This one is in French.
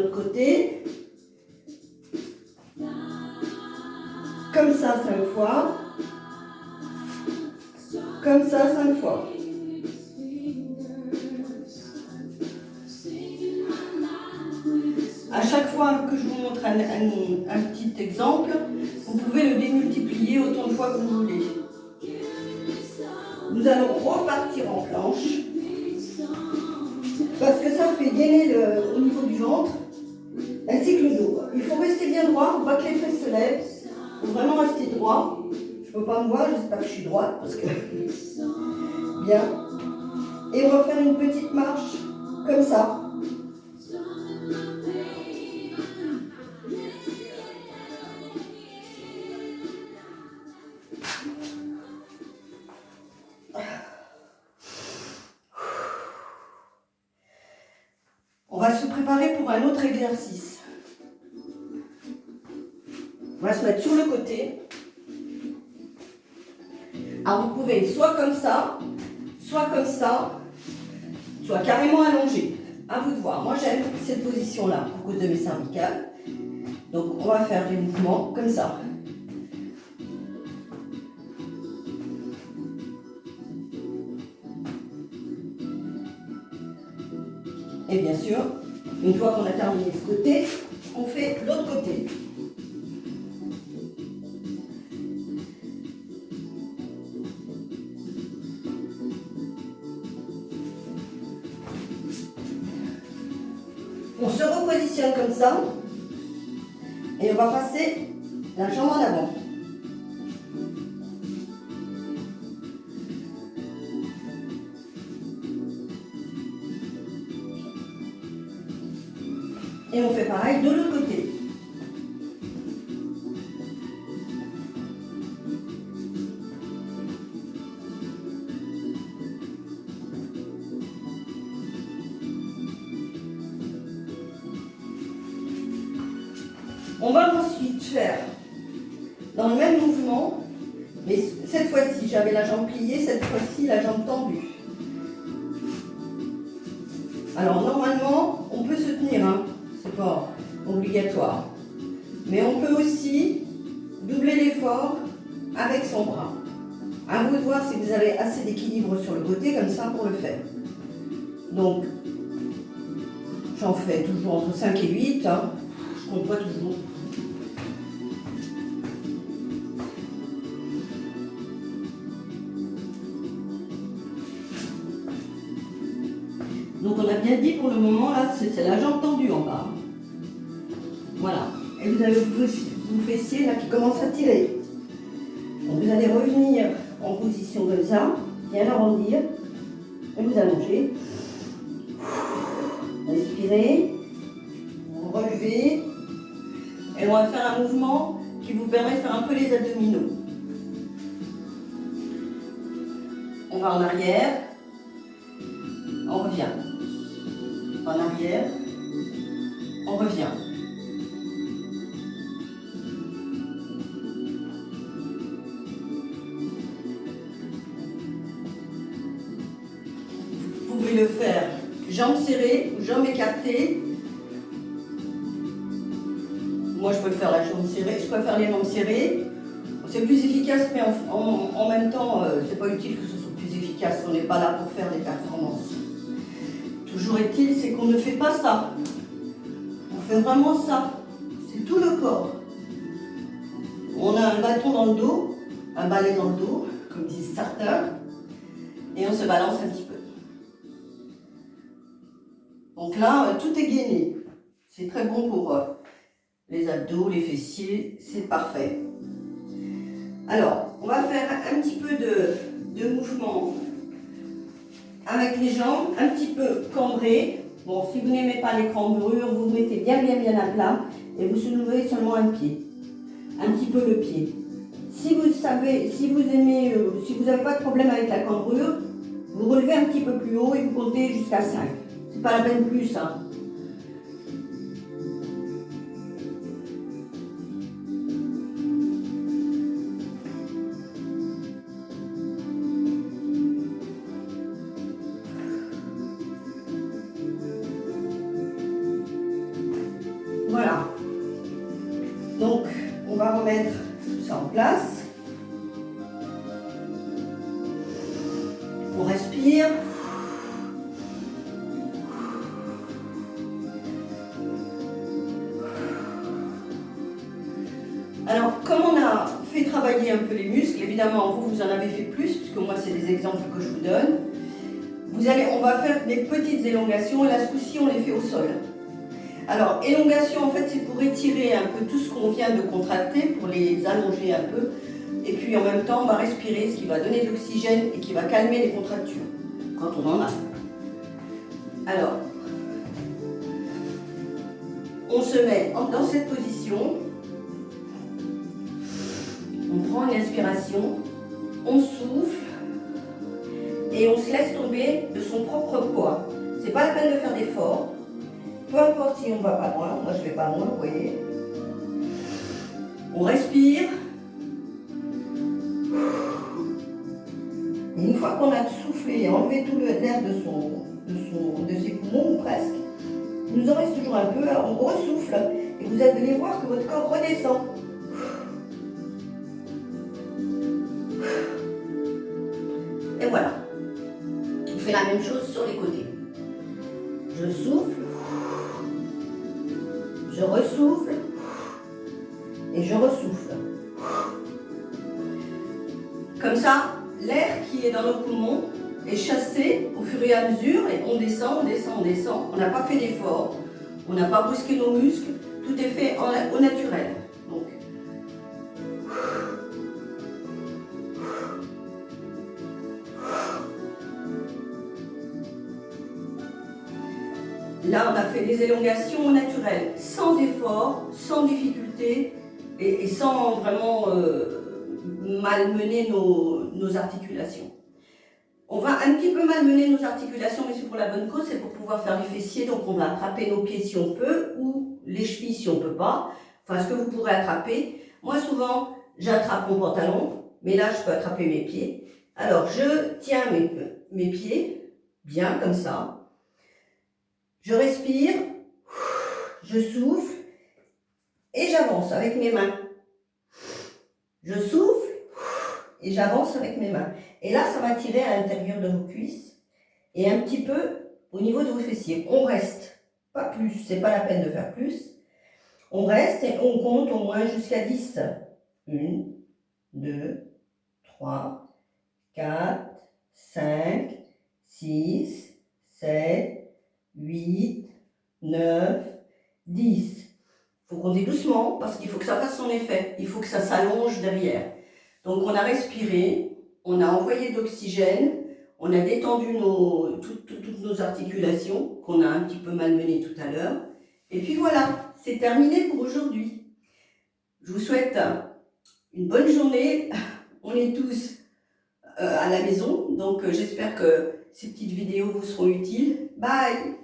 l'autre côté. Comme ça 5 fois. Comme ça 5 fois. À chaque fois que je vous montre un petit exemple, vous pouvez le démultiplier autant de fois que vous voulez. Nous allons repartir en planche parce que ça fait gainer au niveau du ventre ainsi que le dos. Il faut rester bien droit, il ne faut pas que les fesses se lèvent. Il faut vraiment rester droit. Je ne peux pas me voir, j'espère que je suis droite parce que... Bien. Et on va faire une petite marche comme ça. On va se préparer pour un autre exercice. On va se mettre sur le côté. Alors vous pouvez soit comme ça, soit carrément allongé. À vous de voir. Moi j'aime cette position-là à cause de mes cervicales. Donc on va faire des mouvements comme ça. Et bien sûr, une fois qu'on a terminé ce côté, on fait l'autre côté. On se repositionne comme ça et on va passer la jambe en avant. Et on fait pareil de l'autre côté. On va ensuite faire dans le même mouvement, mais cette fois-ci j'avais la jambe pliée, cette fois-ci la jambe tendue. Alors normalement on peut se tenir, hein, c'est pas obligatoire, mais on peut aussi doubler l'effort avec son bras. À vous de voir si vous avez assez d'équilibre sur le côté comme ça pour le faire. Donc j'en fais toujours entre 5 et 8, hein. Je compte pas toujours. Donc on a bien dit pour le moment, là, c'est la jambe tendue en bas. Voilà. Et vous avez vos fessiers là qui commencent à tirer. Donc vous allez revenir en position comme ça, bien arrondir, et vous allongez. Respirez, vous relevez, et on va faire un mouvement qui vous permet de faire un peu les abdominaux. On va en arrière, on revient. En arrière, on revient. Vous pouvez le faire jambes serrées ou jambes écartées. Moi je peux le faire la jambe serrée, je peux faire les jambes serrées. C'est plus efficace, mais en même temps, c'est pas utile que ce soit plus efficace. On n'est pas là pour faire des performances. Toujours est-il, c'est qu'on ne fait pas ça. On fait vraiment ça. C'est tout le corps. On a un bâton dans le dos, un balai dans le dos, comme disent certains, et on se balance un petit peu. Donc là, tout est gainé. C'est très bon pour les abdos, les fessiers, c'est parfait. Alors, on va faire un petit peu de mouvement avec les jambes, un petit peu cambrées. Bon, si vous n'aimez pas les cambrures, vous mettez bien à plat et vous soulevez seulement un pied. Un petit peu le pied. Si vous savez, si vous aimez, si vous n'avez pas de problème avec la cambrure, vous relevez un petit peu plus haut et vous comptez jusqu'à 5. C'est pas la peine plus, hein. Voilà. Donc, on va remettre ça en place. On respire. Alors, comme on a fait travailler un peu les muscles, évidemment, vous en avez fait plus, puisque moi, c'est des exemples que je vous donne. On va faire des petites élongations, et là, ce coup-ci, on les fait au sol. Alors, élongation, en fait, c'est pour étirer un peu tout ce qu'on vient de contracter, pour les allonger un peu. Et puis, en même temps, on va respirer, ce qui va donner de l'oxygène et qui va calmer les contractures, quand on en a. Alors, on se met dans cette position. On prend une inspiration, on souffle et on se laisse tomber de son propre poids. C'est pas la peine de faire d'effort. Peu importe si on ne va pas loin, moi je vais pas loin, vous voyez. On respire. Et une fois qu'on a soufflé et enlevé tout l'air de ses poumons, ou presque, il nous en reste toujours un peu, alors on ressouffle et vous allez voir que votre corps redescend. Et voilà. On fait la même chose sur les côtés. Je souffle, je ressouffle et je ressouffle. Comme ça, l'air qui est dans nos poumons est chassé au fur et à mesure et on descend, on descend, on descend. On n'a pas fait d'effort, on n'a pas brusqué nos muscles, tout est fait au naturel. Donc, là, on a fait des élongations naturelles, sans effort, sans difficulté et sans vraiment malmener nos articulations. On va un petit peu malmener nos articulations, mais c'est pour la bonne cause, c'est pour pouvoir faire les fessiers. Donc on va attraper nos pieds si on peut, ou les chevilles si on ne peut pas. Enfin, ce que vous pourrez attraper. Moi, souvent, j'attrape mon pantalon, mais là, je peux attraper mes pieds. Alors, je tiens mes pieds, bien comme ça. Je respire, je souffle, et j'avance avec mes mains. Je souffle, et j'avance avec mes mains. Et là, ça va tirer à l'intérieur de vos cuisses et un petit peu au niveau de vos fessiers. On reste, pas plus, c'est pas la peine de faire plus. On reste et on compte au moins jusqu'à 10. 1, 2, 3, 4, 5, 6, 7, 8, 9, 10. Il faut compter doucement parce qu'il faut que ça fasse son effet. Il faut que ça s'allonge derrière. Donc on a respiré, on a envoyé de l'oxygène, on a détendu toutes nos articulations qu'on a un petit peu malmenées tout à l'heure. Et puis voilà, c'est terminé pour aujourd'hui. Je vous souhaite une bonne journée. On est tous à la maison, donc j'espère que ces petites vidéos vous seront utiles. Bye!